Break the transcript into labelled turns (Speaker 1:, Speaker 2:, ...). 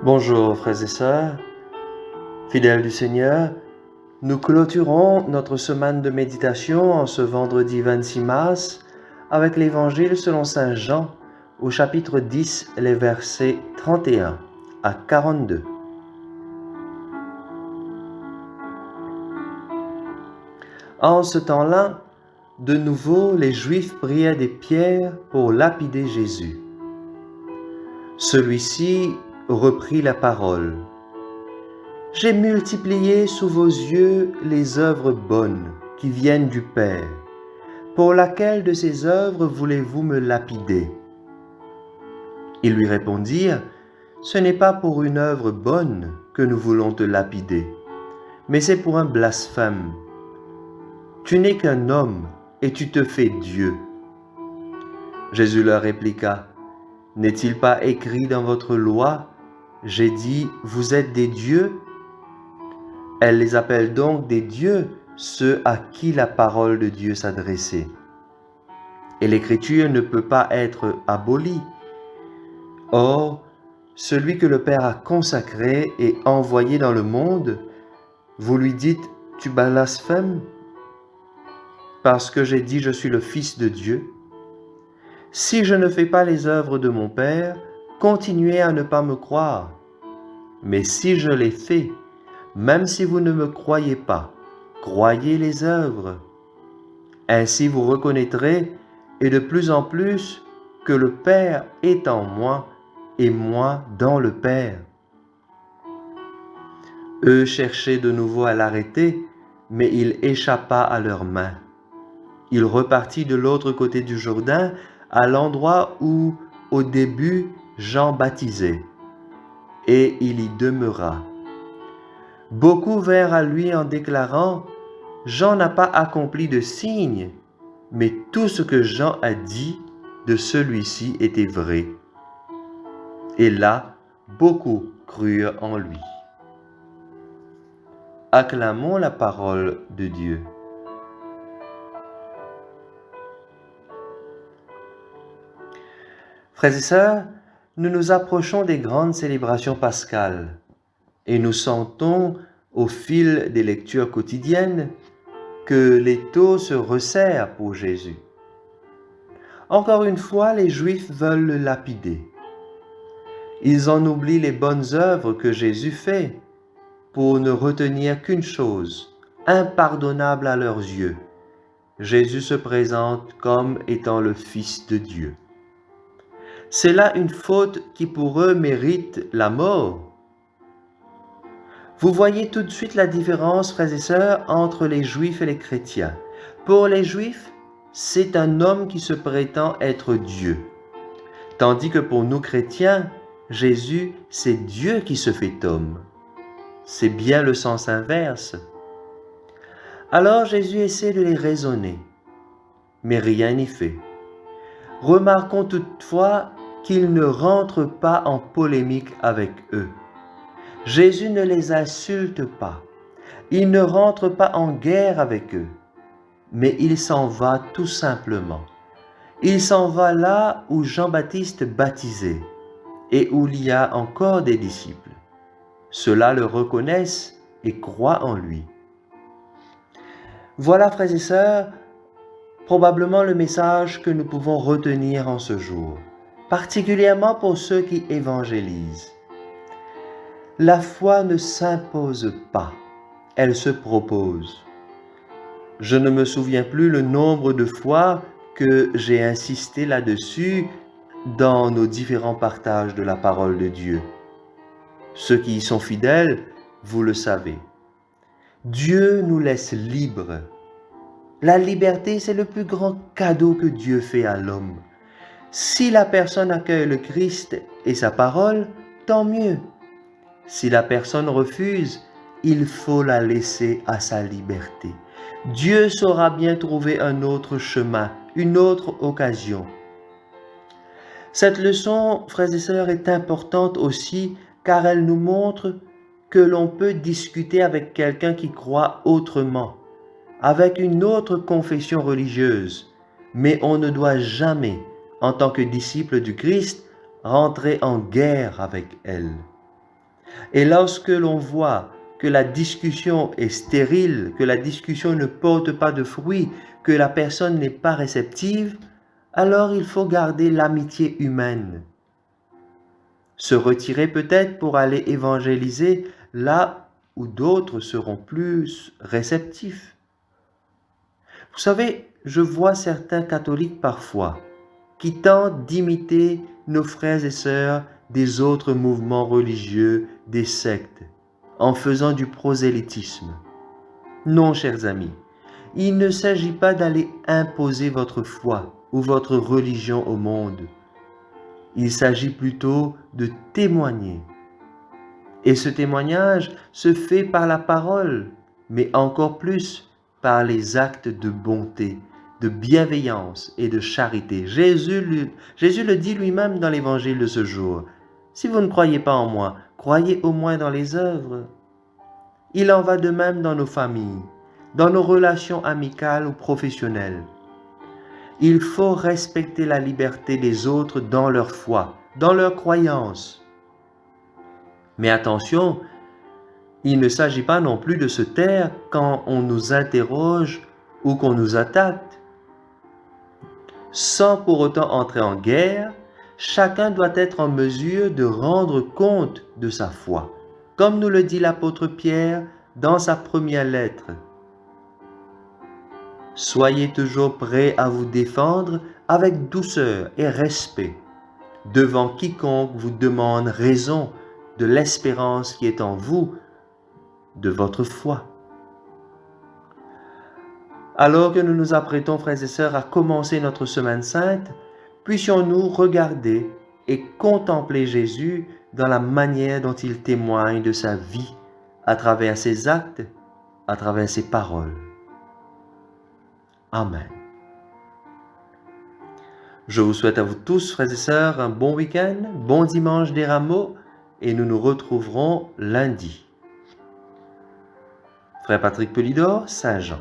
Speaker 1: Bonjour frères et sœurs, fidèles du Seigneur, nous clôturons notre semaine de méditation en ce vendredi 26 mars avec l'Évangile selon Saint Jean au chapitre 10, les versets 31 à 42. En ce temps-là, de nouveau, les Juifs priaient des pierres pour lapider Jésus. Celui-ci reprit la parole. « J'ai multiplié sous vos yeux les œuvres bonnes qui viennent du Père. Pour laquelle de ces œuvres voulez-vous me lapider ?» Ils lui répondirent, « Ce n'est pas pour une œuvre bonne que nous voulons te lapider, mais c'est pour un blasphème. Tu n'es qu'un homme et tu te fais Dieu. » Jésus leur répliqua, « N'est-il pas écrit dans votre loi, j'ai dit, vous êtes des dieux ?» Elle les appelle donc des dieux, ceux à qui la parole de Dieu s'adressait. Et l'Écriture ne peut pas être abolie. Or, celui que le Père a consacré et envoyé dans le monde, vous lui dites, tu blasphèmes, parce que j'ai dit, je suis le Fils de Dieu. Si je ne fais pas les œuvres de mon Père, continuez à ne pas me croire. Mais si je les fais, même si vous ne me croyez pas, croyez les œuvres. Ainsi vous reconnaîtrez, et de plus en plus, que le Père est en moi, et moi dans le Père. Eux cherchaient de nouveau à l'arrêter, mais il échappa à leurs mains. Il repartit de l'autre côté du Jourdain, à l'endroit où, au début, Jean baptisait, et il y demeura. Beaucoup vinrent à lui en déclarant, « Jean n'a pas accompli de signe, mais tout ce que Jean a dit de celui-ci était vrai. » Et là, beaucoup crurent en lui. Acclamons la parole de Dieu. Frères et sœurs, nous nous approchons des grandes célébrations pascales et nous sentons, au fil des lectures quotidiennes, que l'étau se resserre pour Jésus. Encore une fois, les Juifs veulent le lapider. Ils en oublient les bonnes œuvres que Jésus fait pour ne retenir qu'une chose, impardonnable à leurs yeux. Jésus se présente comme étant le Fils de Dieu. C'est là une faute qui pour eux mérite la mort. Vous voyez tout de suite la différence, frères et sœurs, entre les Juifs et les chrétiens. Pour les Juifs, c'est un homme qui se prétend être Dieu. Tandis que pour nous chrétiens, Jésus, c'est Dieu qui se fait homme. C'est bien le sens inverse. Alors Jésus essaie de les raisonner, mais rien n'y fait. Remarquons toutefois qu'il ne rentre pas en polémique avec eux. Jésus ne les insulte pas. Il ne rentre pas en guerre avec eux. Mais il s'en va tout simplement. Il s'en va là où Jean-Baptiste baptisait et où il y a encore des disciples. Ceux-là le reconnaissent et croient en lui. Voilà, frères et sœurs, probablement le message que nous pouvons retenir en ce jour, particulièrement pour ceux qui évangélisent. La foi ne s'impose pas, elle se propose. Je ne me souviens plus le nombre de fois que j'ai insisté là-dessus dans nos différents partages de la parole de Dieu. Ceux qui y sont fidèles, vous le savez. Dieu nous laisse libres. La liberté, c'est le plus grand cadeau que Dieu fait à l'homme. Si la personne accueille le Christ et sa parole, tant mieux. Si la personne refuse, il faut la laisser à sa liberté. Dieu saura bien trouver un autre chemin, une autre occasion. Cette leçon, frères et sœurs, est importante aussi car elle nous montre que l'on peut discuter avec quelqu'un qui croit autrement, avec une autre confession religieuse, mais on ne doit jamais, en tant que disciple du Christ, rentrer en guerre avec elle. Et lorsque l'on voit que la discussion est stérile, que la discussion ne porte pas de fruits, que la personne n'est pas réceptive, alors il faut garder l'amitié humaine. Se retirer peut-être pour aller évangéliser là où d'autres seront plus réceptifs. Vous savez, je vois certains catholiques parfois qui tentent d'imiter nos frères et sœurs des autres mouvements religieux, des sectes, en faisant du prosélytisme. Non, chers amis, il ne s'agit pas d'aller imposer votre foi ou votre religion au monde. Il s'agit plutôt de témoigner. Et ce témoignage se fait par la parole, mais encore plus par les actes de bonté, de bienveillance et de charité. Jésus le dit lui-même dans l'évangile de ce jour. Si vous ne croyez pas en moi, croyez au moins dans les œuvres. Il en va de même dans nos familles, dans nos relations amicales ou professionnelles. Il faut respecter la liberté des autres dans leur foi, dans leurs croyances. Mais attention, il ne s'agit pas non plus de se taire quand on nous interroge ou qu'on nous attaque. Sans pour autant entrer en guerre, chacun doit être en mesure de rendre compte de sa foi, comme nous le dit l'apôtre Pierre dans sa première lettre. Soyez toujours prêts à vous défendre avec douceur et respect devant quiconque vous demande raison de l'espérance qui est en vous, de votre foi. Alors que nous nous apprêtons, frères et sœurs, à commencer notre semaine sainte, puissions-nous regarder et contempler Jésus dans la manière dont il témoigne de sa vie, à travers ses actes, à travers ses paroles. Amen. Je vous souhaite à vous tous, frères et sœurs, un bon week-end, bon dimanche des Rameaux, et nous nous retrouverons lundi. Frère Patrick Pelidor, Saint-Jean.